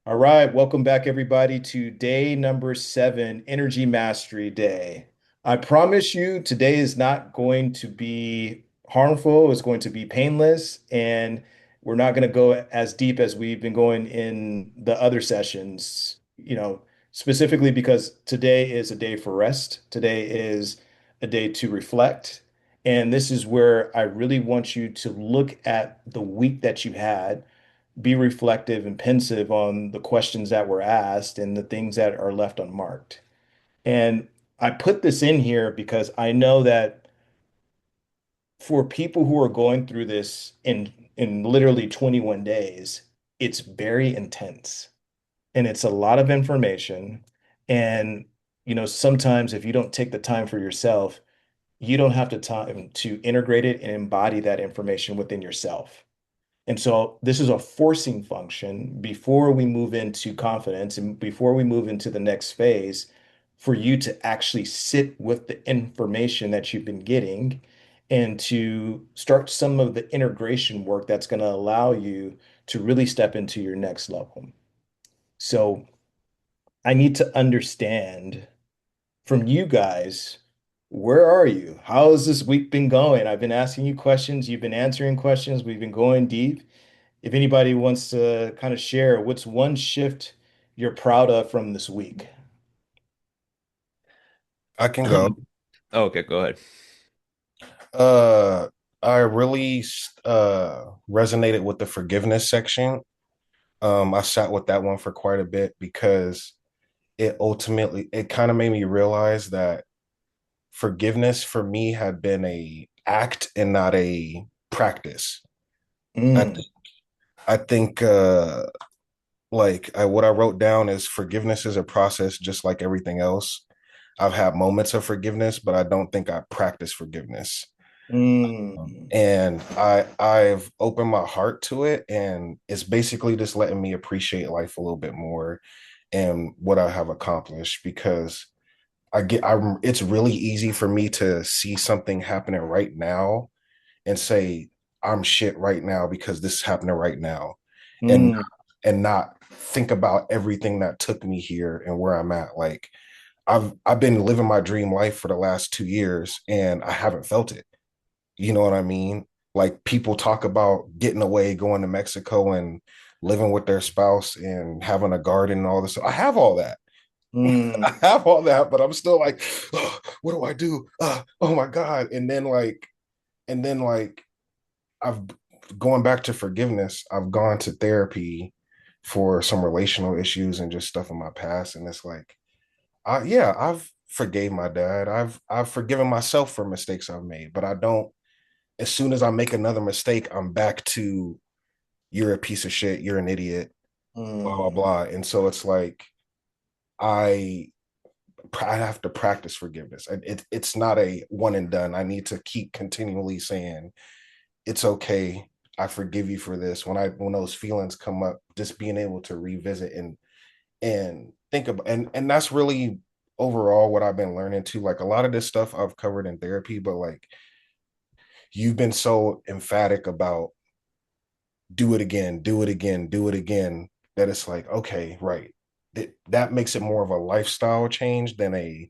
All right, welcome back, everybody, to day number 7, Energy Mastery Day. I promise you, today is not going to be harmful. It's going to be painless, and we're not going to go as deep as we've been going in the other sessions, specifically because today is a day for rest. Today is a day to reflect. And this is where I really want you to look at the week that you had, be reflective and pensive on the questions that were asked and the things that are left unmarked. And I put this in here because I know that for people who are going through this in literally 21 days, it's very intense and it's a lot of information. And sometimes if you don't take the time for yourself, you don't have the time to integrate it and embody that information within yourself. And so this is a forcing function before we move into confidence and before we move into the next phase for you to actually sit with the information that you've been getting and to start some of the integration work that's going to allow you to really step into your next level. So I need to understand from you guys, where are you? How has this week been going? I've been asking you questions, you've been answering questions, we've been going deep. If anybody wants to kind of share, what's one shift you're proud of from this week? I can go. Okay, go ahead. Uh, I really resonated with the forgiveness section. I sat with that one for quite a bit because it kind of made me realize that forgiveness for me had been a act and not a practice. I Mm, th- I think what I wrote down is forgiveness is a process just like everything else. I've had moments of forgiveness, but I don't think I practice forgiveness. mm, And I've opened my heart to it, and it's basically just letting me appreciate life a little bit more and what I have accomplished because I'm it's really easy for me to see something happening right now and say I'm shit right now because this is happening right now, and mm, not think about everything that took me here and where I'm at. Like I've been living my dream life for the last 2 years and I haven't felt it. You know what I mean? Like people talk about getting away, going to Mexico and living with their spouse and having a garden and all this. I have all that. I mm, have all that, but I'm still like, oh, what do I do? Oh my God. And then like I've going back to forgiveness. I've gone to therapy for some relational issues and just stuff in my past. And it's like, yeah, I've forgave my dad. I've forgiven myself for mistakes I've made, but I don't as soon as I make another mistake, I'm back to you're a piece of shit, you're an idiot, blah blah mm, blah. And so it's like I I have to practice forgiveness. It's not a one and done. I need to keep continually saying it's okay. I forgive you for this. When those feelings come up, just being able to revisit and think about and that's really overall what I've been learning too. Like a lot of this stuff I've covered in therapy, but like you've been so emphatic about do it again, do it again, do it again, that it's like, okay, right. That makes it more of a lifestyle change than a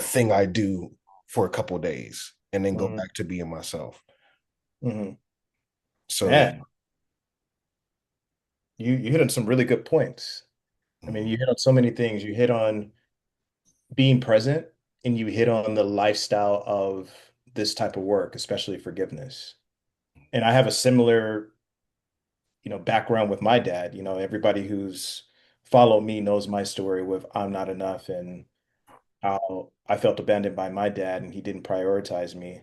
thing I do for a couple of days and then go mm, back to being myself. mm. So yeah. Man, you hit on some really good points. I mean, you hit on so many things. You hit on being present and you hit on the lifestyle of this type of work, especially forgiveness. And I have a similar background with my dad. Everybody who's followed me knows my story with I'm not enough and how I felt abandoned by my dad and he didn't prioritize me.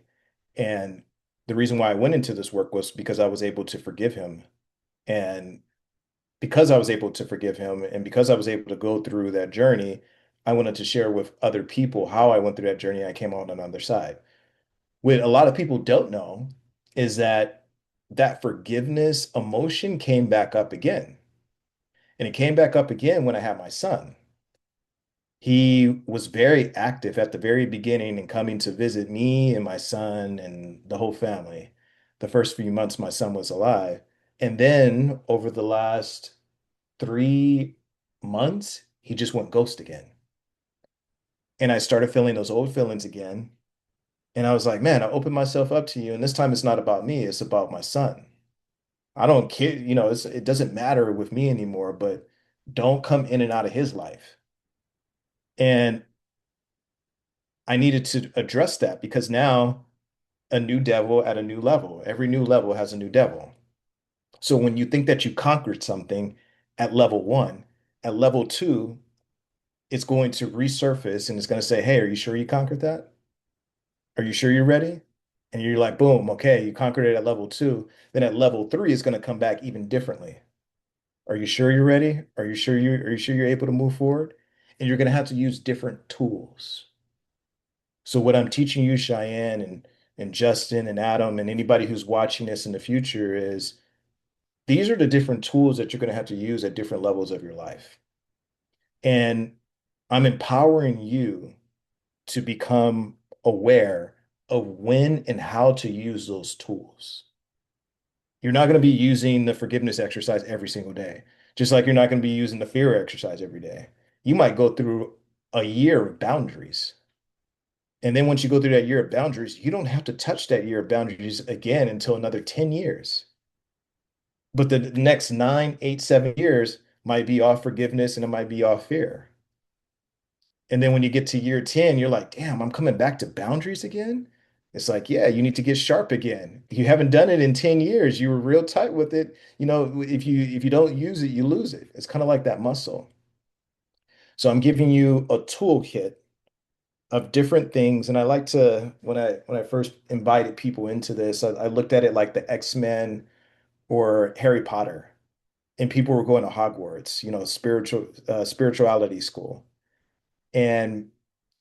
And the reason why I went into this work was because I was able to forgive him. And because I was able to forgive him and because I was able to go through that journey, I wanted to share with other people how I went through that journey. I came out on the other side. What a lot of people don't know is that that forgiveness emotion came back up again. And it came back up again when I had my son. He was very active at the very beginning and coming to visit me and my son and the whole family. The first few months my son was alive. And then over the last 3 months, he just went ghost again. And I started feeling those old feelings again. And I was like, man, I opened myself up to you. And this time it's not about me, it's about my son. I don't care, it doesn't matter with me anymore, but don't come in and out of his life. And I needed to address that because now a new devil at a new level, every new level has a new devil. So when you think that you conquered something at level one, at level two, it's going to resurface and it's going to say, hey, are you sure you conquered that? Are you sure you're ready? And you're like, boom, okay, you conquered it at level two. Then at level three, it's going to come back even differently. Are you sure you're ready? Are you sure you're able to move forward? And you're going to have to use different tools. So what I'm teaching you, Cheyenne and Justin and Adam and anybody who's watching this in the future is these are the different tools that you're going to have to use at different levels of your life. And I'm empowering you to become aware of when and how to use those tools. You're not going to be using the forgiveness exercise every single day, just like you're not going to be using the fear exercise every day. You might go through a year of boundaries. And then once you go through that year of boundaries, you don't have to touch that year of boundaries again until another 10 years. But the next 9, 8, 7 years might be off forgiveness and it might be off fear. And then when you get to year 10, you're like, damn, I'm coming back to boundaries again. It's like, yeah, you need to get sharp again. You haven't done it in 10 years. You were real tight with it. If you don't use it, you lose it. It's kind of like that muscle. So I'm giving you a toolkit of different things. And I like to, when I first invited people into this, I looked at it like the X-Men or Harry Potter. And people were going to Hogwarts, spirituality school. And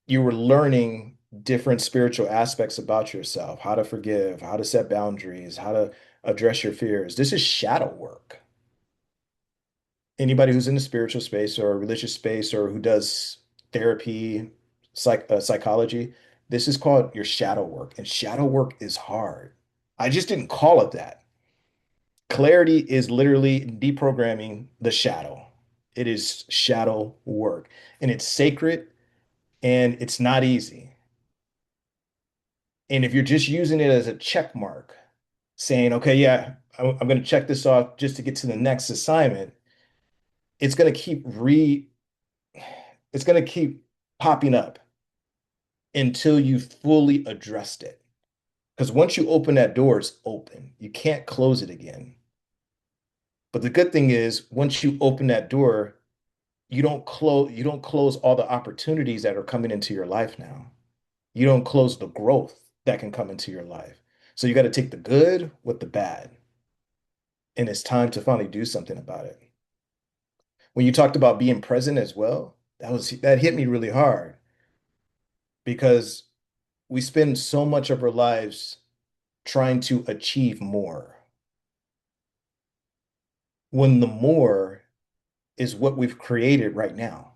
you were learning different spiritual aspects about yourself, how to forgive, how to set boundaries, how to address your fears. This is shadow work. Anybody who's in the spiritual space or religious space or who does therapy, psychology, this is called your shadow work. And shadow work is hard. I just didn't call it that. Clarity is literally deprogramming the shadow. It is shadow work and it's sacred and it's not easy. And if you're just using it as a check mark, saying, okay, yeah, I'm going to check this off just to get to the next assignment, it's going to it's going to keep popping up until you fully addressed it. Because once you open that door, it's open. You can't close it again. But the good thing is, once you open that door, you don't close all the opportunities that are coming into your life now. You don't close the growth that can come into your life. So you got to take the good with the bad. And it's time to finally do something about it. When you talked about being present as well, that hit me really hard because we spend so much of our lives trying to achieve more when the more is what we've created right now.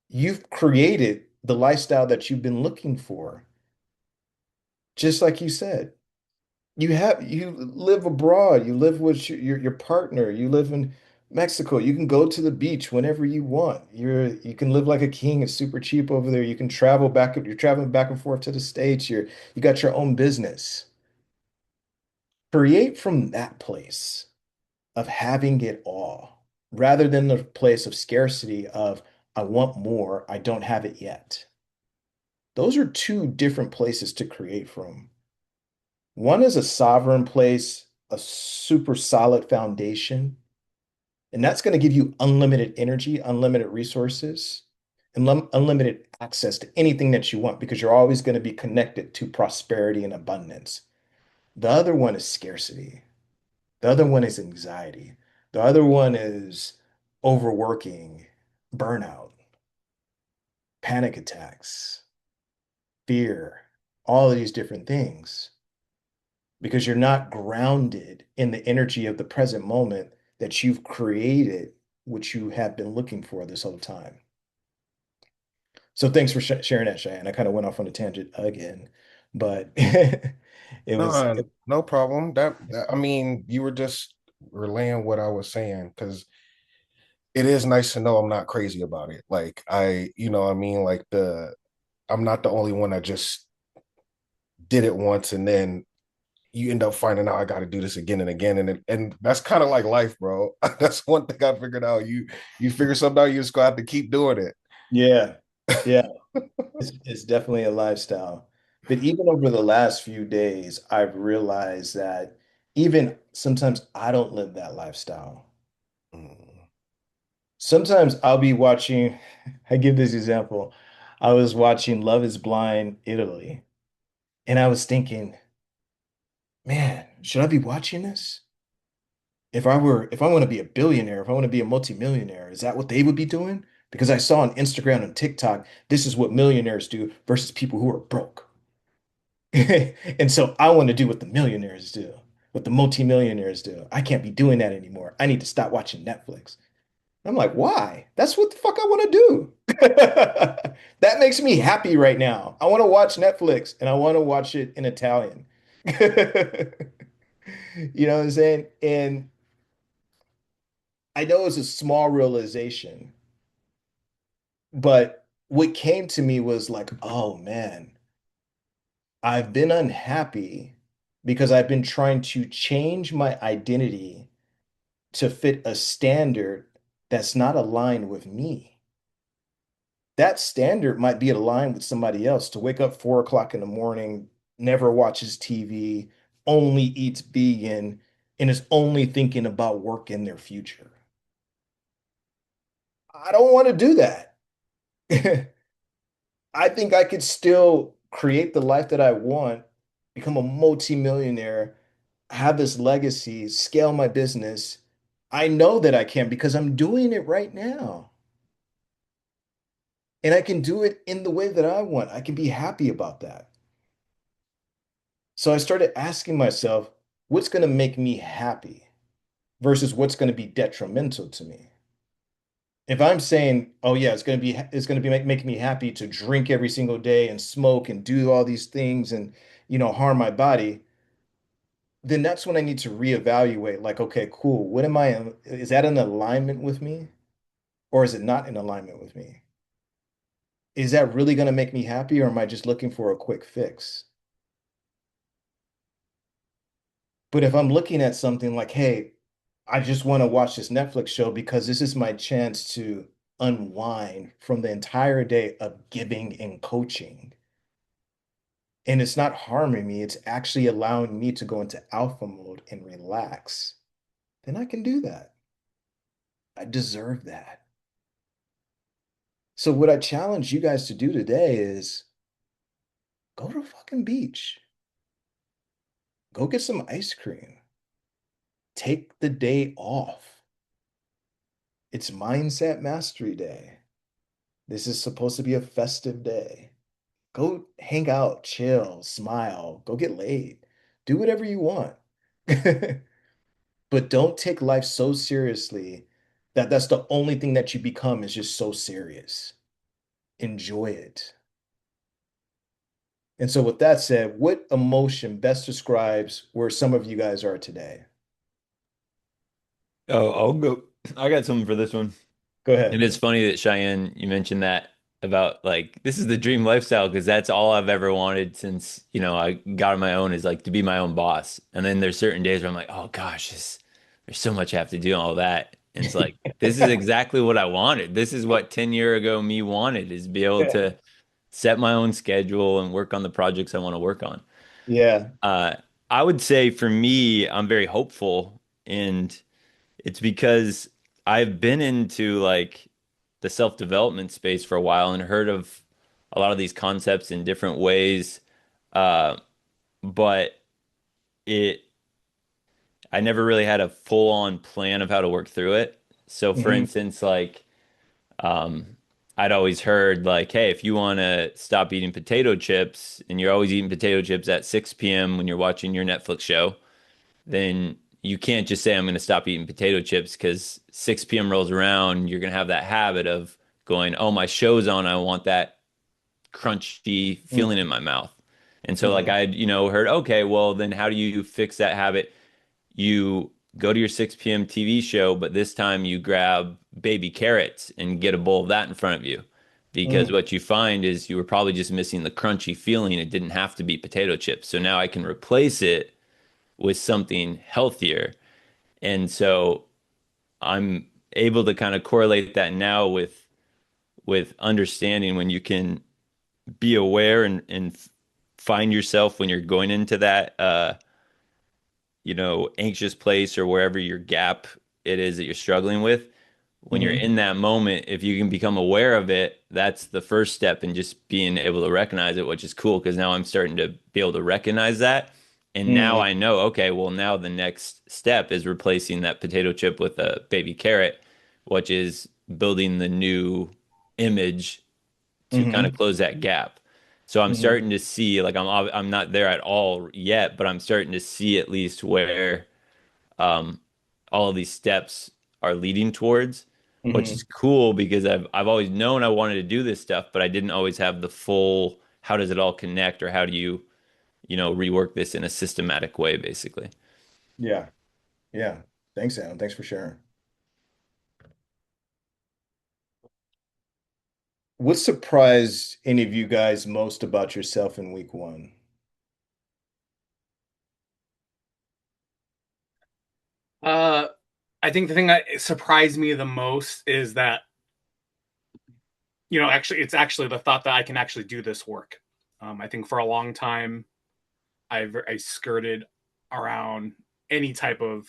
You've created the lifestyle that you've been looking for, just like you said. You live abroad, you live with your partner, you live in Mexico. You can go to the beach whenever you want. You can live like a king. It's super cheap over there. You can travel back, you're traveling back and forth to the States. You got your own business. Create from that place of having it all rather than the place of scarcity of I want more, I don't have it yet. Those are two different places to create from. One is a sovereign place, a super solid foundation, and that's going to give you unlimited energy, unlimited resources, and unlimited access to anything that you want because you're always going to be connected to prosperity and abundance. The other one is scarcity. The other one is anxiety. The other one is overworking, burnout, panic attacks, fear, all of these different things. Because you're not grounded in the energy of the present moment that you've created, which you have been looking for this whole time. So thanks for sharing that, Cheyenne. I kind of went off on a tangent again, but it was, No, no problem. I mean, you were just relaying what I was saying because it is nice to know I'm not crazy about it. Like you know, what I mean, like I'm not the only one that just did it once and then you end up finding out I got to do this again and again, and that's kind of like life, bro. That's one thing I figured out. You figure something out, you just gonna have to keep doing it. Yeah. Yeah. It's definitely a lifestyle. But even over the last few days, I've realized that even sometimes I don't live that lifestyle. Mm. Sometimes I'll be watching, I give this example. I was watching Love is Blind Italy, and I was thinking, man, should I be watching this? If I want to be a billionaire, if I want to be a multimillionaire, is that what they would be doing? Because I saw on Instagram and TikTok, this is what millionaires do versus people who are broke. And so I want to do what the millionaires do, what the multimillionaires do. I can't be doing that anymore. I need to stop watching Netflix. I'm like, why? That's what the fuck I want to do. That makes me happy right now. I want to watch Netflix and I want to watch it in Italian. You know what I'm saying? And I know it's a small realization, but what came to me was like, oh man, I've been unhappy because I've been trying to change my identity to fit a standard that's not aligned with me. That standard might be aligned with somebody else to wake up 4 o'clock in the morning, never watches TV, only eats vegan, and is only thinking about work in their future. I don't want to do that. I think I could still create the life that I want, become a multimillionaire, have this legacy, scale my business. I know that I can because I'm doing it right now. And I can do it in the way that I want. I can be happy about that. So I started asking myself, what's going to make me happy versus what's going to be detrimental to me? If I'm saying, oh yeah, it's going to be making me happy to drink every single day and smoke and do all these things and harm my body, then that's when I need to reevaluate like, okay, cool. Is that in alignment with me or is it not in alignment with me? Is that really going to make me happy or am I just looking for a quick fix? But if I'm looking at something like, hey, I just want to watch this Netflix show because this is my chance to unwind from the entire day of giving and coaching. And it's not harming me, it's actually allowing me to go into alpha mode and relax. Then I can do that. I deserve that. So, what I challenge you guys to do today is go to a fucking beach, go get some ice cream, take the day off. It's Mindset Mastery Day. This is supposed to be a festive day. Go hang out, chill, smile, go get laid, do whatever you want. But don't take life so seriously that that's the only thing that you become is just so serious. Enjoy it. And so, with that said, what emotion best describes where some of you guys are today? Oh, I'll go. I got something for this one. Go And ahead. it's funny that Cheyenne, you mentioned that about like this is the dream lifestyle because that's all I've ever wanted since, I got on my own is like to be my own boss. And then there's certain days where I'm like, oh gosh, there's so much I have to do and all that. And it's like, this is exactly what I wanted. This is what 10 year ago me wanted is be able to set my own schedule and work on the projects I want to work on. Yeah. Uh, I would say for me, I'm very hopeful and it's because I've been into like the self-development space for a while and heard of a lot of these concepts in different ways. Uh, but it, I never really had a full-on plan of how to work through it. So for Mhm. instance, like, um, I'd always heard like, hey, if you want to stop eating potato chips and you're always eating potato chips at 6 p.m. when you're watching your Netflix show, then you can't just say I'm going to stop eating potato chips because 6 p.m. rolls around, you're going to have that habit of going, oh, my show's on. I want that crunchy feeling in my mouth. And so like Mhm. I'd, heard, okay, well then how do you fix that habit? You go to your 6 p.m. TV show, but this time you grab baby carrots and get a bowl of that in front of you. Because Mm, what you find is you were probably just missing the crunchy feeling. It didn't have to be potato chips. So now I can replace it with something healthier. And so I'm able to kind of correlate that now with understanding when you can be aware and find yourself when you're going into that anxious place or wherever your gap it is that you're struggling with. When you're hmm in that moment, if you can become aware of it, that's the first step in just being able to recognize it, which is cool because now I'm starting to be able to recognize that. And now hmm I know, okay, well, now the next step is replacing that potato chip with a baby carrot, which is building the new image to kind of hmm close that gap. So I'm hmm starting to see, like, I'm not there at all yet, but I'm starting to see at least where um, all of these steps are leading towards, which is hmm cool because I've always known I wanted to do this stuff, but I didn't always have the full how does it all connect or how do you rework this in a systematic way, basically. Yeah. Yeah. Thanks, Alan. Thanks for sharing. What surprised any of you guys most about yourself in week one? Uh, I think the thing that surprised me the most is that, actually, it's actually the thought that I can actually do this work. I think for a long time, I skirted around any type of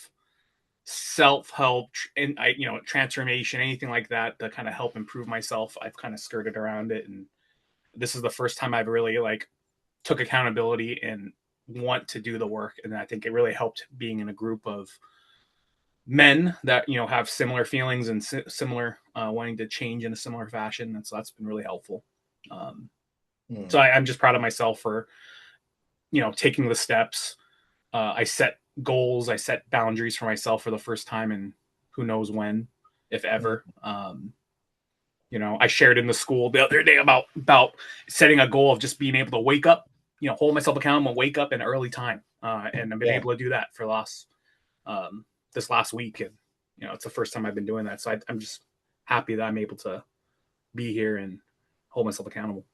self help and transformation, anything like that to kind of help improve myself. I've kind of skirted around it, and this is the first time I've really like took accountability and want to do the work. And I think it really helped being in a group of men that have similar feelings and similar wanting to change in a similar fashion, and so that's been really helpful. Um, so Hmm. I'm just proud of myself for taking the steps. I set goals, I set boundaries for myself for the first time, and who knows when, if ever. I shared in the school the other day about setting a goal of just being able to wake up, hold myself accountable, wake up in early time, and I've been Yeah. able to do that for um, this last week, and it's the first time I've been doing that. So I'm just happy that I'm able to be here and hold myself accountable.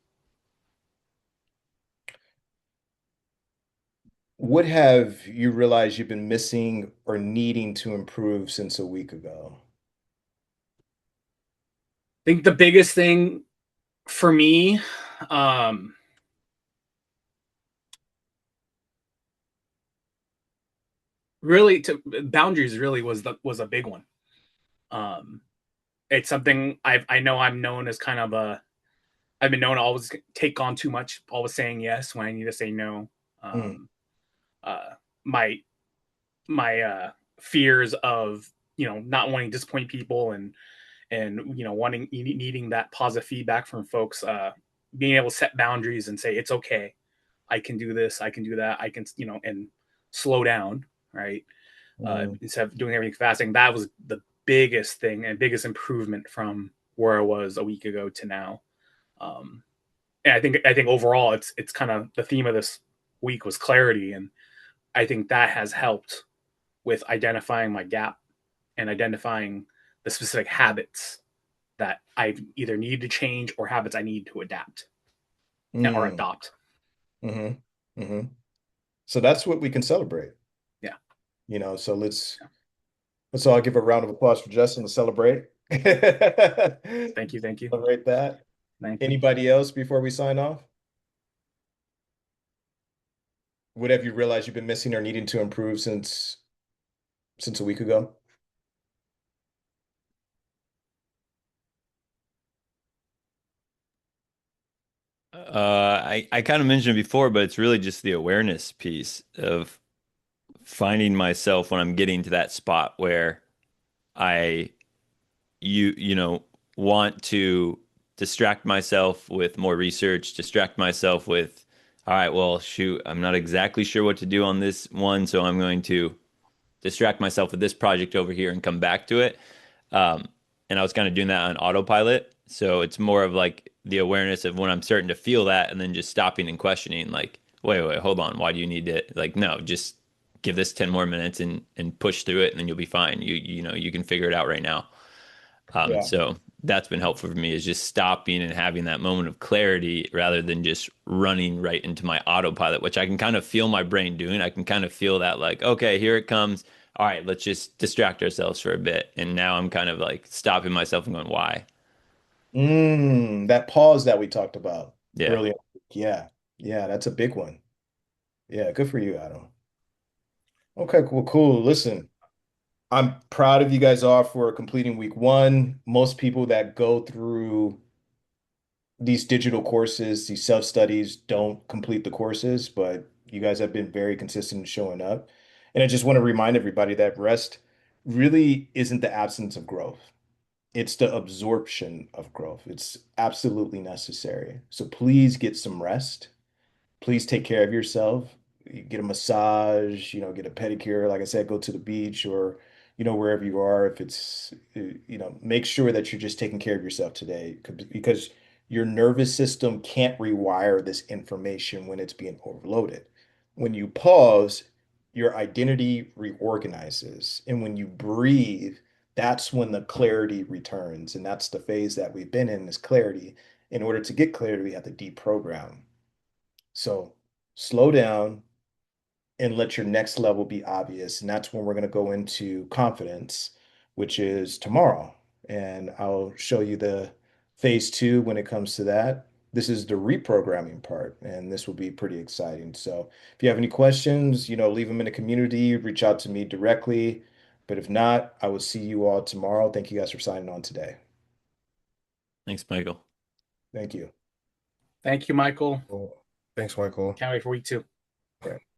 What have you realized you've been missing or needing to improve since a week ago? I think the biggest thing for me, um, really, to boundaries really was a big one. Um, it's something I know I'm known as kind of a I've been known to always take on too much, always saying yes when I need to say no. Mm, Um, uh, my my fears of not wanting to disappoint people and wanting needing that positive feedback from folks, being able to set boundaries and say it's okay, I can do this, I can do that, I can and slow down, right? mm, Instead of doing everything fasting, that was the biggest thing and biggest improvement from where I was a week ago to now. um, and I think overall it's kind of the theme of this week was clarity, and I think that has helped with identifying my gap and identifying the specific habits that I either need to change or habits I need to adapt or mm, adopt. hmm hmm So that's what we can celebrate, Yeah. So let's all give a round of applause for Justin to celebrate. Thank you. Thank you. Celebrate that. Thank you. Anybody else before we sign off? What have you realized you've been missing or needing to improve since a week ago? I kind of mentioned it before, but it's really just the awareness piece of finding myself when I'm getting to that spot where I want to distract myself with more research, distract myself with, all right, well, shoot, I'm not exactly sure what to do on this one, so I'm going to distract myself with this project over here and come back to it. Um, and I was kind of doing that on autopilot. So it's more of like the awareness of when I'm starting to feel that and then just stopping and questioning, like, wait, hold on, why do you need to, like, no, just give this 10 more minutes and push through it, and then you'll be fine. You know, you can figure it out right now. Yeah. So that's been helpful for me, is just stopping and having that moment of clarity rather than just running right into my autopilot, which I can kind of feel my brain doing. I can kind of feel that, like, okay, here it comes. All right, let's just distract ourselves for a bit. And now I'm kind of like stopping myself and going, why? That pause that we talked about Yeah. earlier. Yeah. Yeah, that's a big one. Yeah, good for you, Adam. Okay, cool, cool. Listen, I'm proud of you guys all for completing week one. Most people that go through these digital courses, these self-studies, don't complete the courses, but you guys have been very consistent in showing up. And I just want to remind everybody that rest really isn't the absence of growth. It's the absorption of growth. It's absolutely necessary. So please get some rest. Please take care of yourself. Get a massage, get a pedicure. Like I said, go to the beach or, wherever you are. If it's, make sure that you're just taking care of yourself today because your nervous system can't rewire this information when it's being overloaded. When you pause, your identity reorganizes. And when you breathe, that's when the clarity returns. And that's the phase that we've been in, is clarity. In order to get clarity, we have to deprogram. So slow down and let your next level be obvious. And that's when we're going to go into confidence, which is tomorrow. And I'll show you the phase two when it comes to that. This is the reprogramming part, and this will be pretty exciting. So if you have any questions, leave them in the community, reach out to me directly. But if not, I will see you all tomorrow. Thank you guys for signing on today. Thanks, Michael. Thank you. Thank you, Michael. Well, thanks, Michael. Can't wait for week two. Yeah.